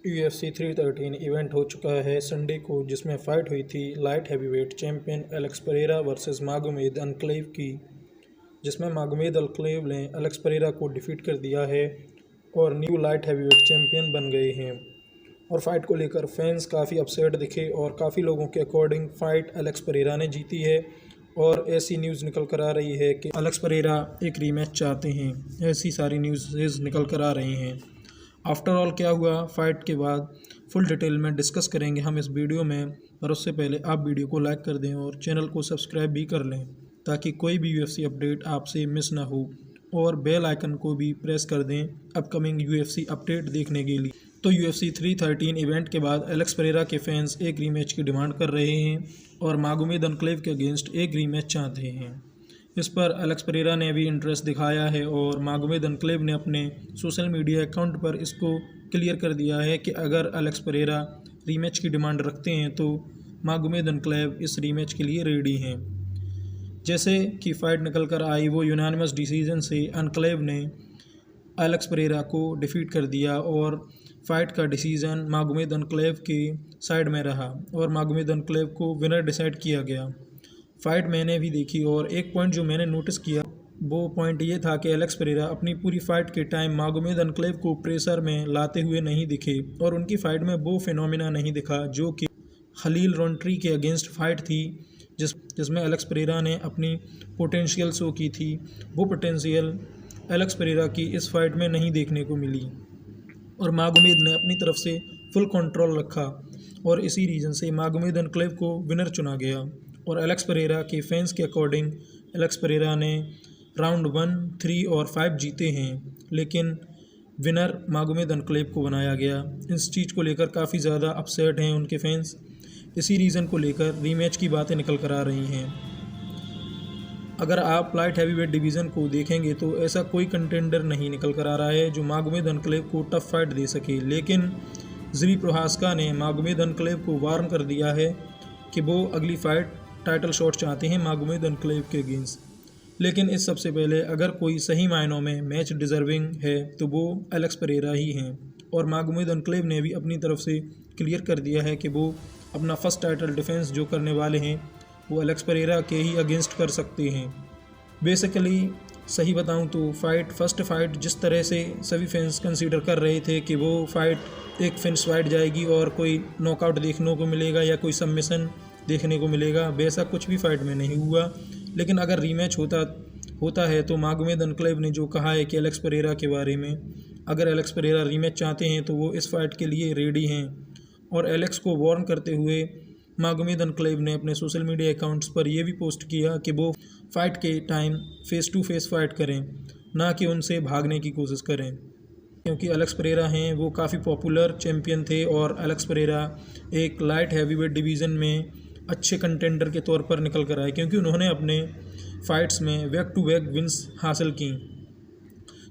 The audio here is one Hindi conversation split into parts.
UFC 313 इवेंट हो चुका है संडे को, जिसमें फ़ाइट हुई थी light heavyweight champion Alex Pereira versus Magomed Ankalaev की, जिसमें मागोमेद अनक्लेव ने एलेक्स पेरेरा को डिफीट कर दिया है और न्यू लाइट हैवीवेट चैंपियन बन गए हैं। और फाइट को लेकर फैंस काफ़ी अपसेट दिखे और काफ़ी लोगों के अकॉर्डिंग फ़ाइट एलेक्स पेरेरा ने जीती है। और ऐसी न्यूज़ निकल कर आ रही है कि एलेक्स पेरेरा एक रीमैच चाहते हैं, ऐसी सारी न्यूज़ निकल कर आ रही हैं। आफ्टर ऑल क्या हुआ फ़ाइट के बाद फुल डिटेल में डिस्कस करेंगे हम इस वीडियो में। पर उससे पहले आप वीडियो को लाइक कर दें और चैनल को सब्सक्राइब भी कर लें ताकि कोई भी UFC अपडेट आपसे मिस ना हो, और बेल आइकन को भी प्रेस कर दें अपकमिंग UFC अपडेट देखने के लिए। तो UFC 313 इवेंट के बाद एलेक्स पेरेरा के फैंस एक रीमैच की डिमांड कर रहे हैं और मागोमेद अनक्लेव के अगेंस्ट एक रीमैच चाहते हैं। इस पर एलेक्स पेरेरा ने भी इंटरेस्ट दिखाया है और मागोमेद अनक्लेव ने अपने सोशल मीडिया अकाउंट पर इसको क्लियर कर दिया है कि अगर एलेक्स पेरेरा रीमैच की डिमांड रखते हैं तो मागोमेद अनक्लेव इस रीमैच के लिए रेडी हैं। जैसे कि फ़ाइट निकल कर आई वो यूनानिमस डिसीजन से अनक्लेव ने एलेक्स पेरेरा को डिफीट कर दिया और फाइट का डिसीजन मागोमेद अनक्लेव के साइड में रहा और मागोमेद अनक्लेव को विनर डिसाइड किया गया। फ़ाइट मैंने भी देखी और एक पॉइंट जो मैंने नोटिस किया वो पॉइंट ये था कि एलेक्स पेरेरा अपनी पूरी फ़ाइट के टाइम मागोमेद अनक्लेव को प्रेशर में लाते हुए नहीं दिखे और उनकी फ़ाइट में वो फिनोमिना नहीं दिखा जो कि खलील रॉन्ट्री के अगेंस्ट फ़ाइट थी, जिसमें एलेक्स पेरेरा ने अपनी पोटेंशियल शो की थी। वो पोटेंशियल एलेक्स पेरेरा की इस फाइट में नहीं देखने को मिली और मागोमेद ने अपनी तरफ से फुल कंट्रोल रखा और इसी रीज़न से मागोमेद अनक्लेव को विनर चुना गया। और एलेक्स पेरेरा के फैंस के अकॉर्डिंग एलेक्स पेरेरा ने राउंड 1, 3 और 5 जीते हैं, लेकिन विनर मागोमेद अनक्लेव को बनाया गया। इस चीज़ को लेकर काफ़ी ज़्यादा अपसेट हैं उनके फैंस। इसी रीज़न को लेकर रीमैच की बातें निकल कर आ रही हैं। अगर आप लाइट हैवीवेट डिवीज़न को देखेंगे तो ऐसा कोई कंटेंडर नहीं निकल कर आ रहा है जो मागोमेद अनक्लेव को टफ फाइट दे सके, लेकिन ज़िरी प्रोहास्का ने मागोमेद अनक्लेव को वार्न कर दिया है कि वो अगली फ़ाइट टाइटल शॉट चाहते हैं मागोमेद अनक्लेव के अगेंस्ट। लेकिन इस सबसे पहले अगर कोई सही मायनों में मैच डिज़र्विंग है तो वो एलेक्स पेरेरा ही हैं और मागोमेद अनक्लेव ने भी अपनी तरफ से क्लियर कर दिया है कि वो अपना फर्स्ट टाइटल डिफेंस जो करने वाले हैं वो एलेक्स पेरेरा के ही अगेंस्ट कर सकते हैं। बेसिकली सही बताऊं तो फर्स्ट फ़ाइट जिस तरह से सभी फैंस कंसीडर कर रहे थे कि वो फ़ाइट एक फिनिश फाइट जाएगी और कोई नॉकआउट देखने को मिलेगा या कोई सबमिशन देखने को मिलेगा, वैसा कुछ भी फ़ाइट में नहीं हुआ। लेकिन अगर रीमैच होता है तो मागोमेद अनक्लेव ने जो कहा है कि एलेक्स पेरेरा के बारे में, अगर एलेक्स पेरेरा रीमैच चाहते हैं तो वो इस फाइट के लिए रेडी हैं। और एलेक्स को वार्न करते हुए मागोमेद अनक्लेव ने अपने सोशल मीडिया अकाउंट्स पर यह भी पोस्ट किया कि वो फ़ाइट के time face to face fight करें, ना कि उनसे भागने की कोशिश करें, क्योंकि एलेक्स पेरेरा हैं वो काफ़ी पॉपुलर चैम्पियन थे और एलेक्स पेरेरा एक लाइट हैवीवेट डिवीज़न में अच्छे कंटेंडर के तौर पर निकल कर आए, क्योंकि उन्होंने अपने फ़ाइट्स में बैक टू बैक विंस हासिल की।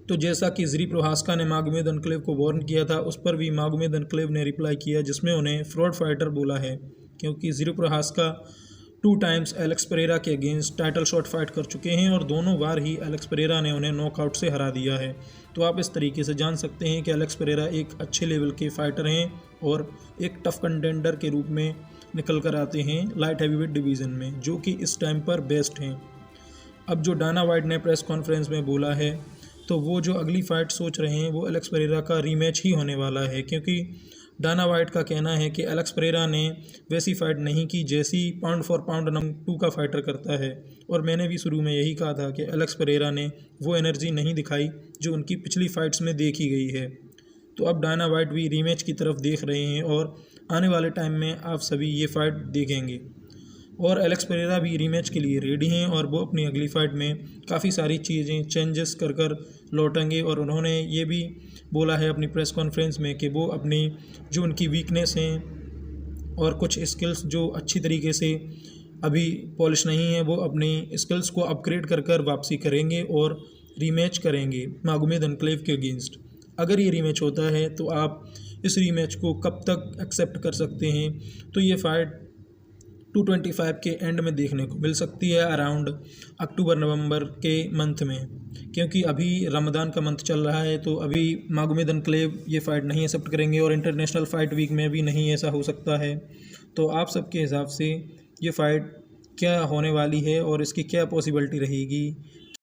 तो जैसा कि ज़िरी प्रोहास्का ने मागोमेद अनक्लेव को वार्न किया था, उस पर भी मागोमेद अनक्लेव ने रिप्लाई किया जिसमें उन्हें फ्रॉड फाइटर बोला है, क्योंकि ज़िरी प्रोहास्का 2 टाइम्स एलेक्स पेरेरा के अगेंस्ट टाइटल शॉट फाइट कर चुके हैं और दोनों बार ही एलेक्स पेरेरा ने उन्हें नॉकआउट से हरा दिया है। तो आप इस तरीके से जान सकते हैं कि एलेक्स पेरेरा एक अच्छे लेवल के फ़ाइटर हैं और एक टफ़ कंटेंडर के रूप में निकल कर आते हैं लाइट हैवीवेट डिवीज़न में, जो कि इस टाइम पर बेस्ट हैं। अब जो डाना वाइट ने प्रेस कॉन्फ्रेंस में बोला है तो वो जो अगली फ़ाइट सोच रहे हैं वो एलेक्स पेरेरा का रीमैच ही होने वाला है, क्योंकि डाना वाइट का कहना है कि एलेक्स पेरेरा ने वैसी फ़ाइट नहीं की जैसी पाउंड फॉर पाउंड नंबर 2 का फाइटर करता है। और मैंने भी शुरू में यही कहा था कि एलेक्स पेरेरा ने वो एनर्जी नहीं दिखाई जो उनकी पिछली फ़ाइट्स में देखी गई है। तो अब डाना वाइट भी रीमैच की तरफ देख रहे हैं और आने वाले टाइम में आप सभी ये फ़ाइट देखेंगे। और एलेक्स पेरेरा भी रीमैच के लिए रेडी हैं और वो अपनी अगली फ़ाइट में काफ़ी सारी चीज़ें चेंजेस कर लौटेंगे। और उन्होंने ये भी बोला है अपनी प्रेस कॉन्फ्रेंस में कि वो अपनी जो उनकी वीकनेस हैं और कुछ स्किल्स जो अच्छी तरीके से अभी पॉलिश नहीं है, वो अपनी स्किल्स को अपग्रेड कर वापसी करेंगे और रीमैच करेंगे मागोमेद अनक्लेव के अगेंस्ट। अगर ये रीमैच होता है तो आप इस रीमैच को कब तक एक्सेप्ट कर सकते हैं? तो ये फ़ाइट 225 के एंड में देखने को मिल सकती है, अराउंड अक्टूबर नवंबर के मंथ में, क्योंकि अभी रमज़ान का मंथ चल रहा है, तो अभी मागोमेद एन्क्लेव ये फ़ाइट नहीं एक्सेप्ट करेंगे और इंटरनेशनल फ़ाइट वीक में भी नहीं ऐसा हो सकता है। तो आप सबके हिसाब से ये फ़ाइट क्या होने वाली है और इसकी क्या पॉसिबिलिटी रहेगी,